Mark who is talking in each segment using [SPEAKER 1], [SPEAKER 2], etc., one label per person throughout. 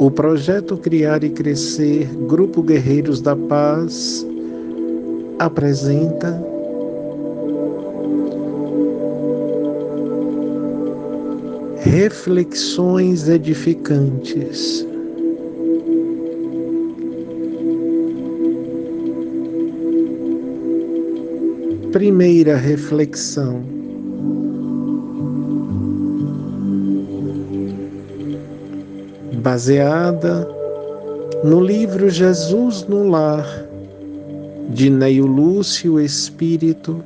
[SPEAKER 1] O projeto Criar e Crescer, Grupo Guerreiros da Paz, apresenta Reflexões Edificantes. Primeira reflexão. Baseada no livro Jesus no Lar, de Neio Lúcio Espírito,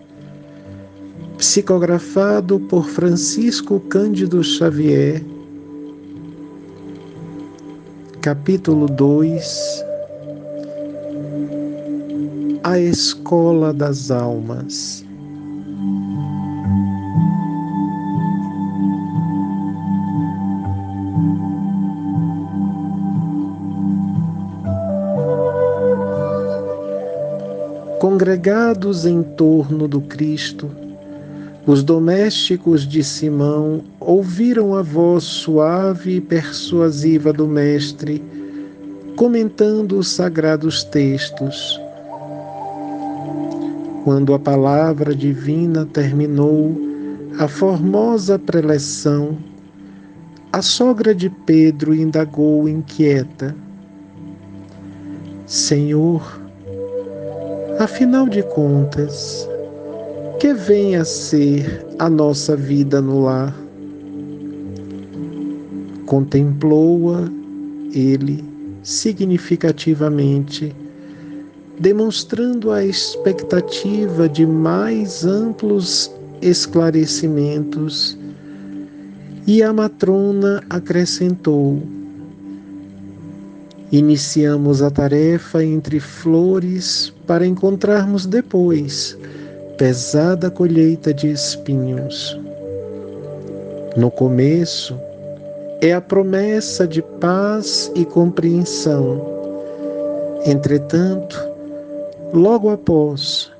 [SPEAKER 1] psicografado por Francisco Cândido Xavier, capítulo 2, A Escola das Almas. Congregados em torno do Cristo, os domésticos de Simão ouviram a voz suave e persuasiva do Mestre, comentando os sagrados textos. Quando a palavra divina terminou a formosa preleção, a sogra de Pedro indagou inquieta: Senhor, afinal de contas, que vem a ser a nossa vida no lar? Contemplou-a ele significativamente, demonstrando a expectativa de mais amplos esclarecimentos, e a matrona acrescentou: iniciamos a tarefa entre flores para encontrarmos depois pesada colheita de espinhos. No começo é a promessa de paz e compreensão. Entretanto, logo após,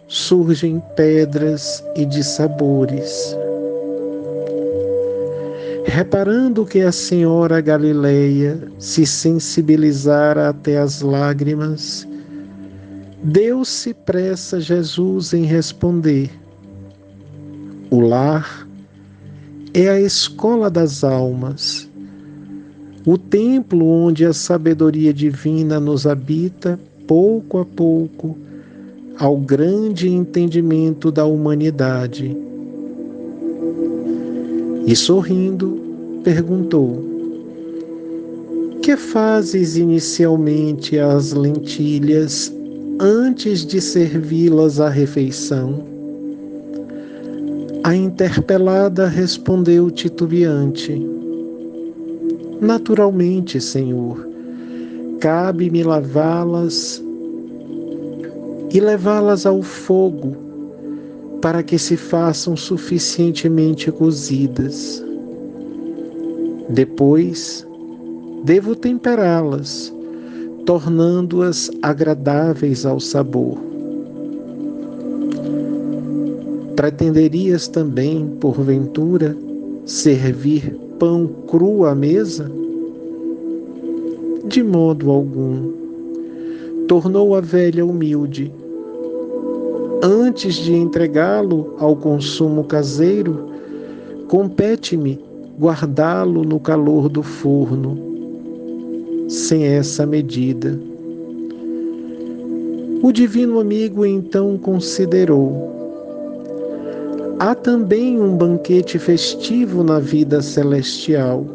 [SPEAKER 1] surgem pedras e dissabores. Reparando que a senhora Galileia se sensibilizara até as lágrimas, Deus-se pressa Jesus em responder: o lar é a escola das almas, o templo onde a sabedoria divina nos habita pouco a pouco, ao grande entendimento da humanidade. E sorrindo, perguntou: que fazes inicialmente às lentilhas antes de servi-las à refeição? A interpelada respondeu titubeante: naturalmente, Senhor, cabe-me lavá-las e levá-las ao fogo para que se façam suficientemente cozidas. Depois, devo temperá-las, tornando-as agradáveis ao sabor. Pretenderias também, porventura, servir pão cru à mesa? De modo algum, tornou a velha humilde. Antes de entregá-lo ao consumo caseiro, compete-me guardá-lo no calor do forno. Sem essa medida, o divino amigo então considerou: há também um banquete festivo na vida celestial,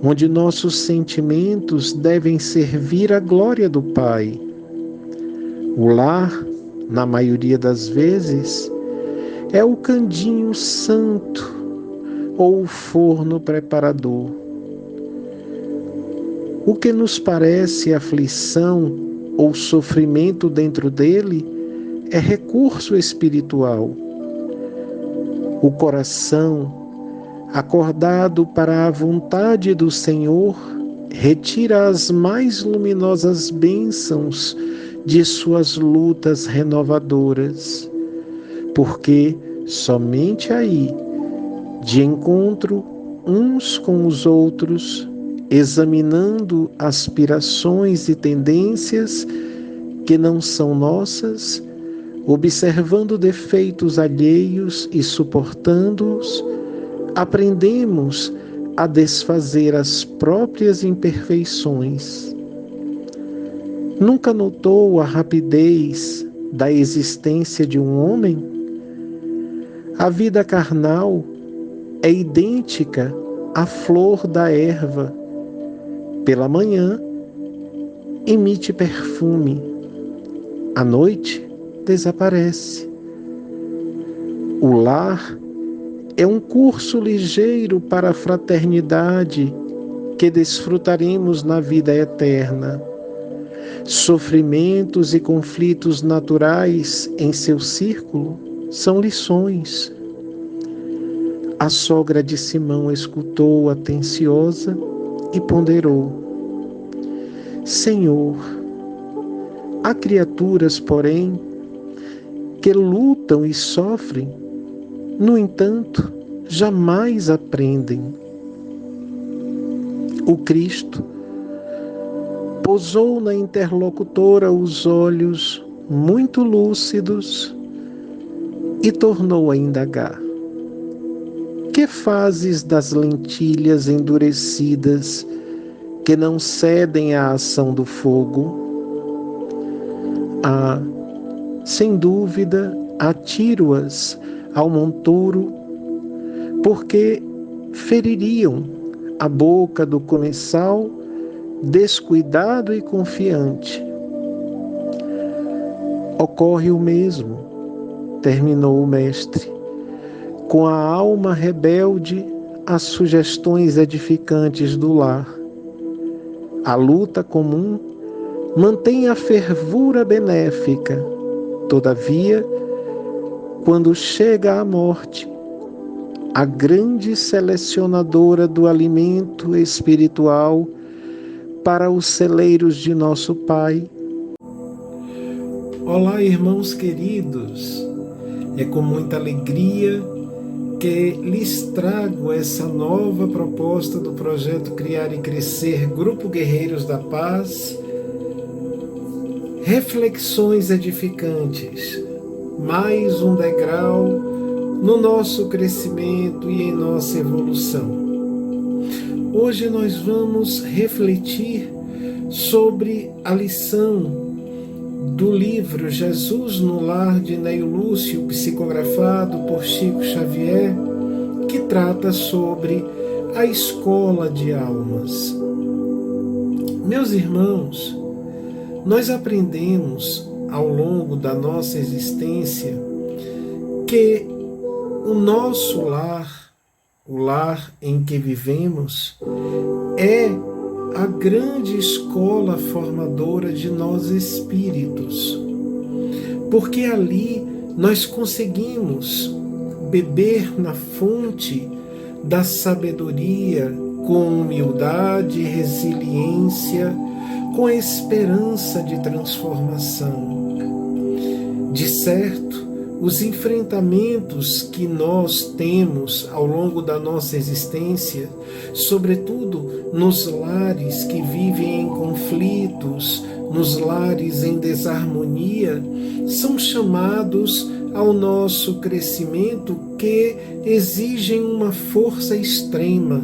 [SPEAKER 1] onde nossos sentimentos devem servir à glória do Pai. O lar, na maioria das vezes, é o candinho santo ou o forno preparador. O que nos parece aflição ou sofrimento dentro dele é recurso espiritual. O coração, acordado para a vontade do Senhor, retira as mais luminosas bênçãos de suas lutas renovadoras, porque somente aí, de encontro uns com os outros, examinando aspirações e tendências que não são nossas, observando defeitos alheios e suportando-os, aprendemos a desfazer as próprias imperfeições. Nunca notou a rapidez da existência de um homem? A vida carnal é idêntica à flor da erva. Pela manhã, emite perfume. À noite, desaparece. O lar é um curso ligeiro para a fraternidade que desfrutaremos na vida eterna. Sofrimentos e conflitos naturais em seu círculo são lições. A sogra de Simão escutou atenciosa e ponderou: Senhor, há criaturas, porém, que lutam e sofrem, no entanto, jamais aprendem. O Cristo pousou na interlocutora os olhos muito lúcidos e tornou a indagar: que fazes das lentilhas endurecidas que não cedem à ação do fogo? Sem dúvida, atiro-as ao montouro, porque feririam a boca do comensal descuidado e confiante. Ocorre o mesmo, terminou o mestre, com a alma rebelde às sugestões edificantes do lar. A luta comum mantém a fervura benéfica. Todavia, quando chega a morte, a grande selecionadora do alimento espiritual para os celeiros de nosso Pai. Olá, irmãos queridos, é com muita alegria que lhes trago essa nova proposta do projeto Criar e Crescer, Grupo Guerreiros da Paz, reflexões edificantes, mais um degrau no nosso crescimento e em nossa evolução. Hoje nós vamos refletir sobre a lição do livro Jesus no Lar de Neio Lúcio, psicografado por Chico Xavier, que trata sobre a escola de almas. Meus irmãos, nós aprendemos ao longo da nossa existência que o nosso lar, o lar em que vivemos, é a grande escola formadora de nós espíritos, porque ali nós conseguimos beber na fonte da sabedoria com humildade, resiliência, com a esperança de transformação. De certo, os enfrentamentos que nós temos ao longo da nossa existência, sobretudo nos lares que vivem em conflitos, nos lares em desarmonia, são chamados ao nosso crescimento, que exigem uma força extrema,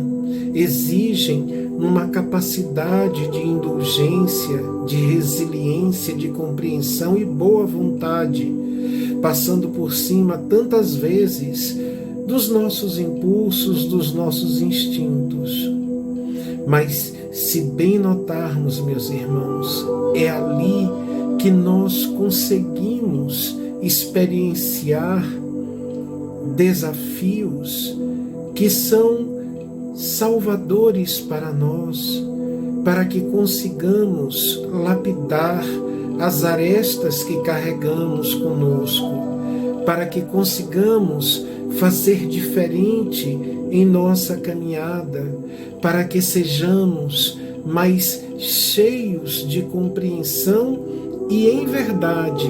[SPEAKER 1] exigem uma capacidade de indulgência, de resiliência, de compreensão e boa vontade, passando por cima tantas vezes dos nossos impulsos, dos nossos instintos. Mas, se bem notarmos, meus irmãos, é ali que nós conseguimos experienciar desafios que são salvadores para nós, para que consigamos lapidar as arestas que carregamos conosco, para que consigamos fazer diferente em nossa caminhada, para que sejamos mais cheios de compreensão e, em verdade,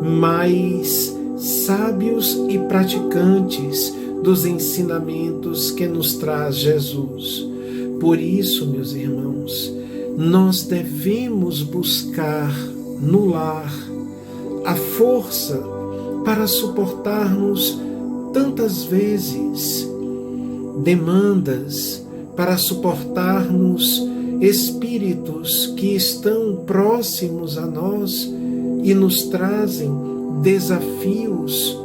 [SPEAKER 1] mais sábios e praticantes dos ensinamentos que nos traz Jesus. Por isso, meus irmãos, nós devemos buscar no lar a força para suportarmos tantas vezes demandas, para suportarmos espíritos que estão próximos a nós e nos trazem desafios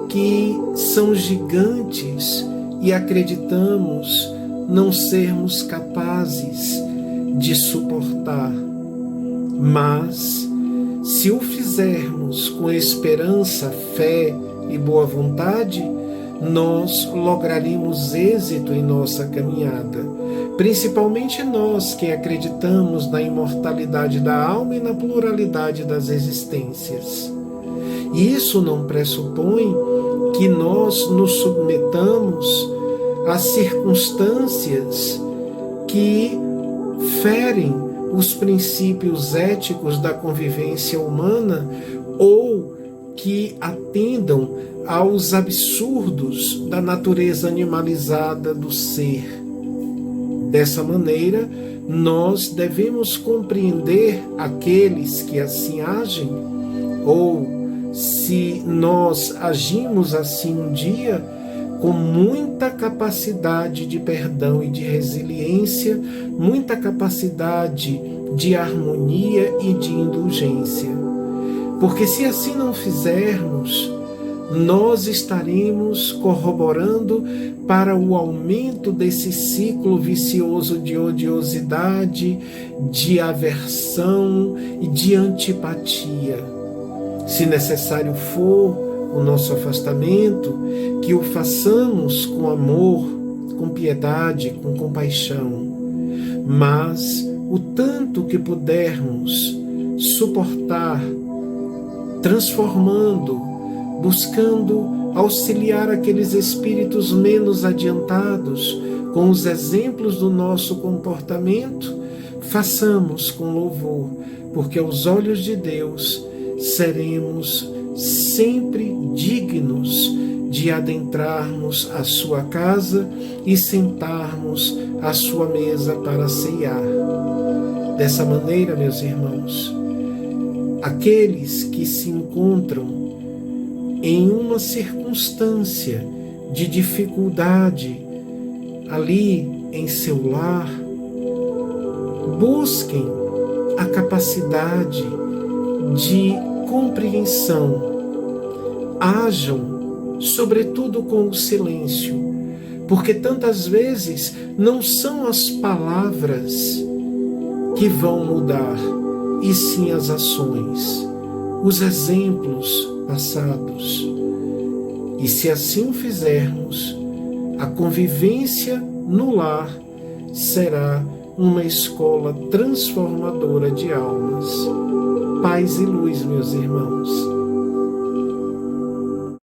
[SPEAKER 1] que são gigantes e acreditamos não sermos capazes de suportar. Mas, se o fizermos com esperança, fé e boa vontade, nós lograremos êxito em nossa caminhada, principalmente nós que acreditamos na imortalidade da alma e na pluralidade das existências. E isso não pressupõe que nós nos submetamos a circunstâncias que ferem os princípios éticos da convivência humana ou que atendam aos absurdos da natureza animalizada do ser. Dessa maneira, nós devemos compreender aqueles que assim agem, ou se nós agimos assim um dia, com muita capacidade de perdão e de resiliência, muita capacidade de harmonia e de indulgência. Porque se assim não fizermos, nós estaremos corroborando para o aumento desse ciclo vicioso de odiosidade, de aversão e de antipatia. Se necessário for o nosso afastamento, que o façamos com amor, com piedade, com compaixão. Mas o tanto que pudermos suportar, transformando, buscando auxiliar aqueles espíritos menos adiantados com os exemplos do nosso comportamento, façamos com louvor, porque aos olhos de Deus seremos sempre dignos de adentrarmos a sua casa e sentarmos à sua mesa para ceiar. Dessa maneira, meus irmãos, aqueles que se encontram em uma circunstância de dificuldade ali em seu lar, busquem a capacidade de compreensão, hajam sobretudo com o silêncio, porque tantas vezes não são as palavras que vão mudar, e sim as ações, os exemplos passados. E se assim o fizermos, a convivência no lar será uma escola transformadora de almas. Paz e luz, meus irmãos.